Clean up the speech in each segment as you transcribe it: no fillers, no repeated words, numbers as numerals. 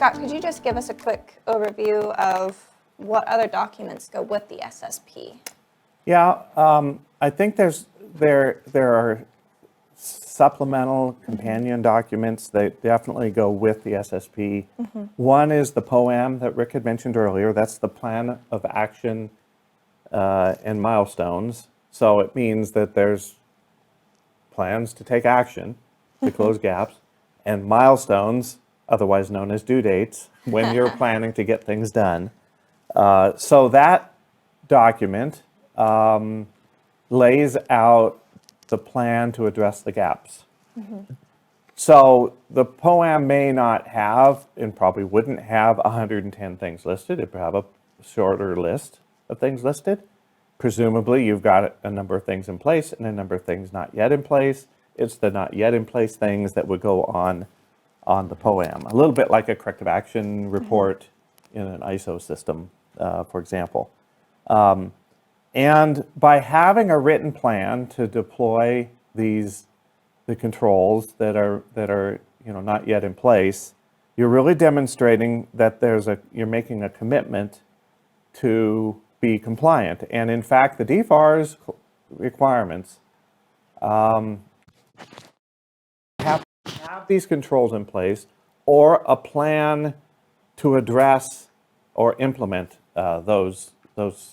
Scott, could you just give us a quick overview of what other documents go with the SSP? Yeah, I think there are supplemental companion documents that definitely go with the SSP. One is the POA&M that Rick had mentioned earlier. That's the plan of action and milestones. So it means that there's plans to take action to close gaps, and milestones, otherwise known as due dates, when you're planning to get things done. So that document lays out the plan to address the gaps. So the POA&M may not have, and probably wouldn't have, 110 things listed. It would have a shorter list of things listed. Presumably, you've got a number of things in place and a number of things not yet in place. It's the not yet in place things that would go on the POA&M. A little bit like a corrective action report in an ISO system, for example. And by having a written plan to deploy the controls that are not yet in place, you're really demonstrating that you're making a commitment to be compliant. And in fact, the DFARS requirements have these controls in place or a plan to address or implement those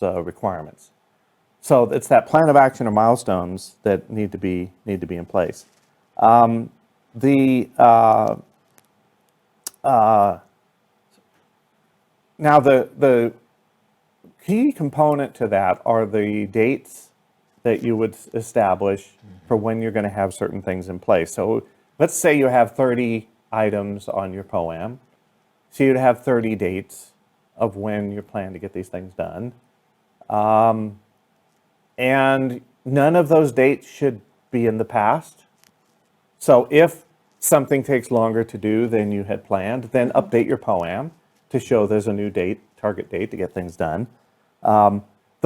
requirements. So it's that plan of action or milestones that need to be in place. Now the key component to that are the dates that you would establish for when you're going to have certain things in place. So let's say you have 30 items on your POA&M. So you'd have 30 dates of when you plan to get these things done. And none of those dates should be in the past. So if something takes longer to do than you had planned, then update your POA&M to show there's a new date, target date to get things done. The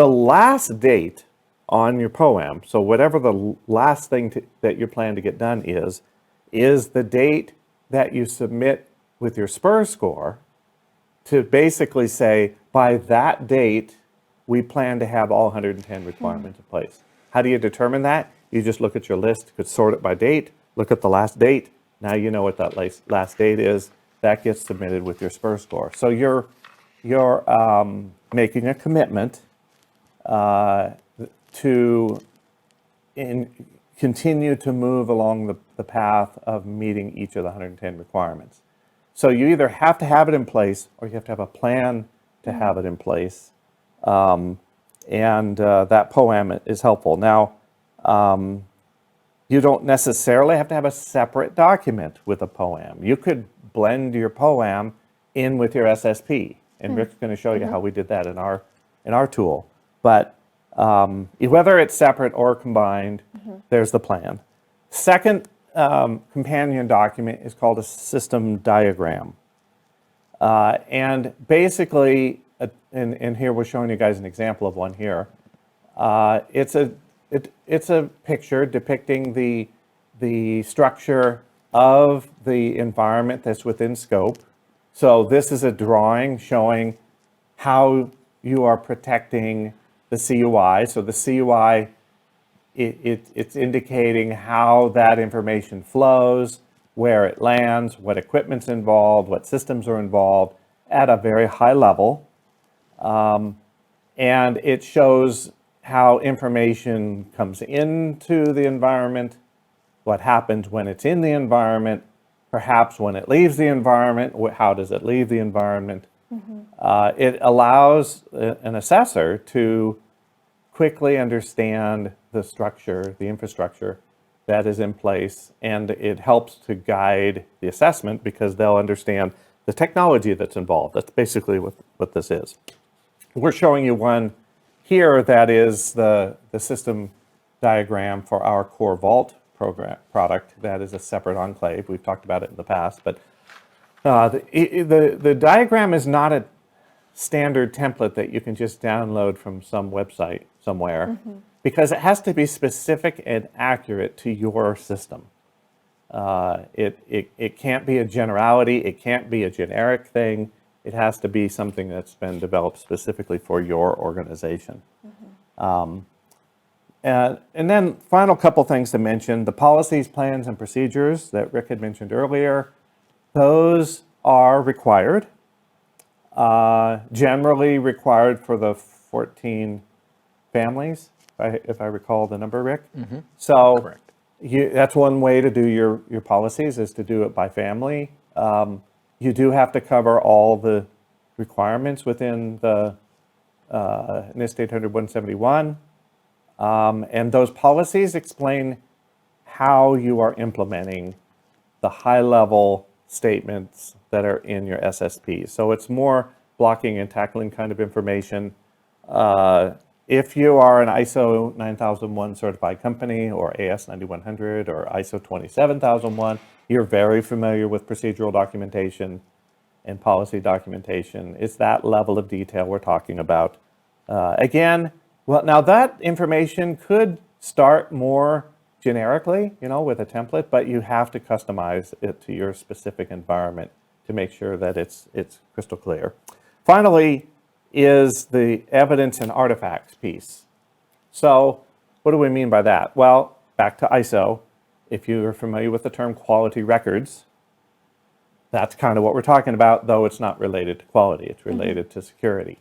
last date on your POA&M, so whatever the last thing that you plan to get done is the date that you submit with your SPUR score to basically say, by that date, we plan to have all 110 requirements in place. How do you determine that? You just look at your list, you could sort it by date, look at the last date. Now you know what that last date is. That gets submitted with your SPUR score. So you're making a commitment to continue to move along the path of meeting each of the 110 requirements. So you either have to have it in place or you have to have a plan to have it in place. And that POA&M is helpful. Now, you don't necessarily have to have a separate document with a POA&M. You could blend your POA&M in with your SSP. And Rick's going to show you how we did that in our tool. But whether it's separate or combined, there's the plan. Second companion document is called a system diagram. And basically, and here we're showing you guys an example of one here. It's a picture depicting the structure of the environment that's within scope. So this is a drawing showing how you are protecting the CUI. So the CUI, it's indicating how that information flows, where it lands, what equipment's involved, what systems are involved at a very high level. And it shows how information comes into the environment, what happens when it's in the environment, perhaps when it leaves the environment, how does it leave the environment. It allows an assessor to quickly understand the structure, the infrastructure that is in place, and it helps to guide the assessment because they'll understand the technology that's involved. That's basically what this is. We're showing you one here that is the system diagram for our Core Vault product. That is a separate enclave. We've talked about it in the past, but the diagram is not a standard template that you can just download from some website somewhere because it has to be specific and accurate to your system. It can't be a generality. It can't be a generic thing. It has to be something that's been developed specifically for your organization. And then final couple things to mention, the policies, plans, and procedures that Rick had mentioned earlier, those are required, generally required for the 14 families, if I recall the number, Rick. So Correct. that's one way to do your policies, is to do it by family. You do have to cover all the requirements within the NIST 800-171. And those policies explain how you are implementing the high-level statements that are in your SSP. So it's more blocking and tackling kind of information. If you are an ISO 9001 certified company, or AS 9100, or ISO 27001, you're very familiar with procedural documentation and policy documentation. It's that level of detail we're talking about. Again, well, now that information could start more generically, with a template, but you have to customize it to your specific environment to make sure that it's crystal clear. Finally is the evidence and artifacts piece. So what do we mean by that? Well, back to ISO. If you're familiar with the term quality records, that's kind of what we're talking about, though it's not related to quality, it's related to security.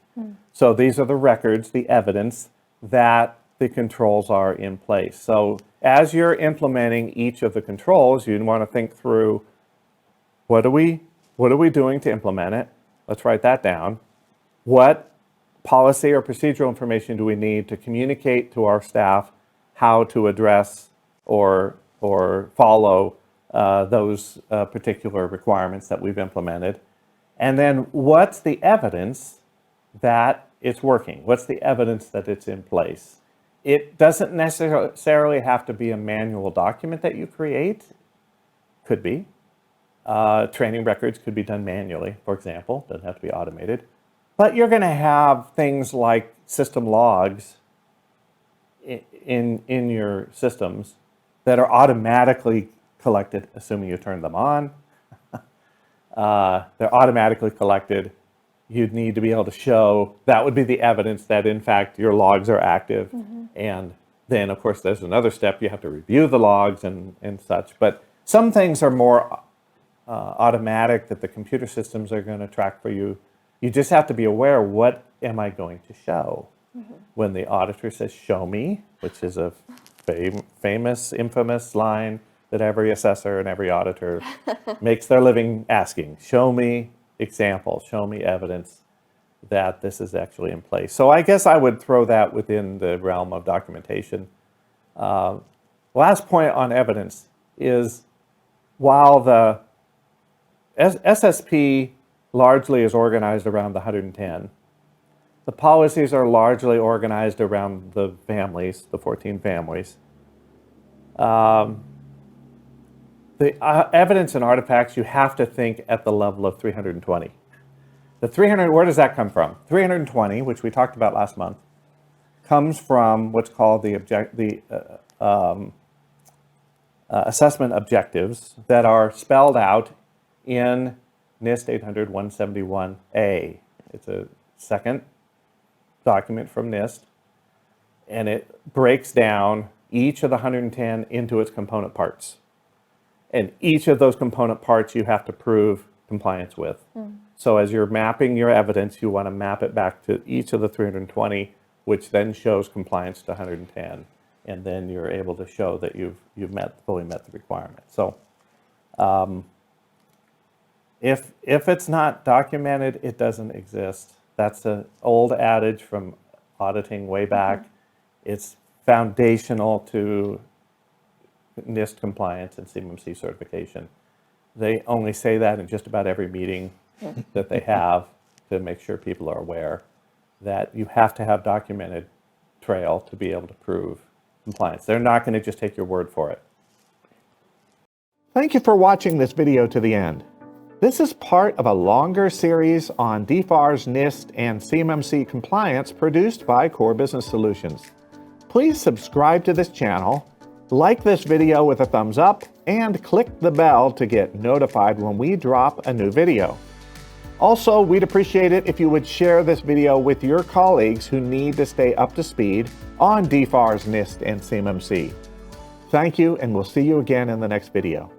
So these are the records, the evidence that the controls are in place. So as you're implementing each of the controls, you want to think through, what are we doing to implement it? Let's write that down. What policy or procedural information do we need to communicate to our staff how to address or follow those particular requirements that we've implemented? And then what's the evidence that it's working? What's the evidence that it's in place? It doesn't necessarily have to be a manual document that you create. Could be. Training records could be done manually, for example. Doesn't have to be automated. But you're going to have things like system logs in your systems that are automatically collected, assuming you turn them on. They're automatically collected. You'd need to be able to show, that would be the evidence that in fact your logs are active. And then of course there's another step, you have to review the logs and such. But some things are more automatic that the computer systems are going to track for you. You just have to be aware, what am I going to show? When the auditor says, show me, which is a famous, infamous line that every assessor and every auditor makes their living asking, show me examples, show me evidence that this is actually in place. So I guess I would throw that within the realm of documentation. Last point on evidence is, while the SSP largely is organized around the 110, the policies are largely organized around the families, the 14 families. The evidence and artifacts, you have to think at the level of 320. The 300, where does that come from? 320, which we talked about last month, comes from what's called the assessment objectives that are spelled out in NIST 800-171A. It's a second document from NIST, and it breaks down each of the 110 into its component parts. And each of those component parts you have to prove compliance with. So as you're mapping your evidence, you want to map it back to each of the 320, which then shows compliance to 110. And then you're able to show that you've fully met the requirement. So if it's not documented, it doesn't exist. That's an old adage from auditing way back. It's foundational to NIST compliance and CMMC certification. They only say that in just about every meeting that they have to make sure people are aware that you have to have documented trail to be able to prove compliance. They're not going to just take your word for it. Thank you for watching this video to the end. This is part of a longer series on DFARS, NIST, and CMMC compliance produced by Core Business Solutions. Please subscribe to this channel, like this video with a thumbs up, and click the bell to get notified when we drop a new video. Also, we'd appreciate it if you would share this video with your colleagues who need to stay up to speed on DFARS, NIST, and CMMC. Thank you, and we'll see you again in the next video.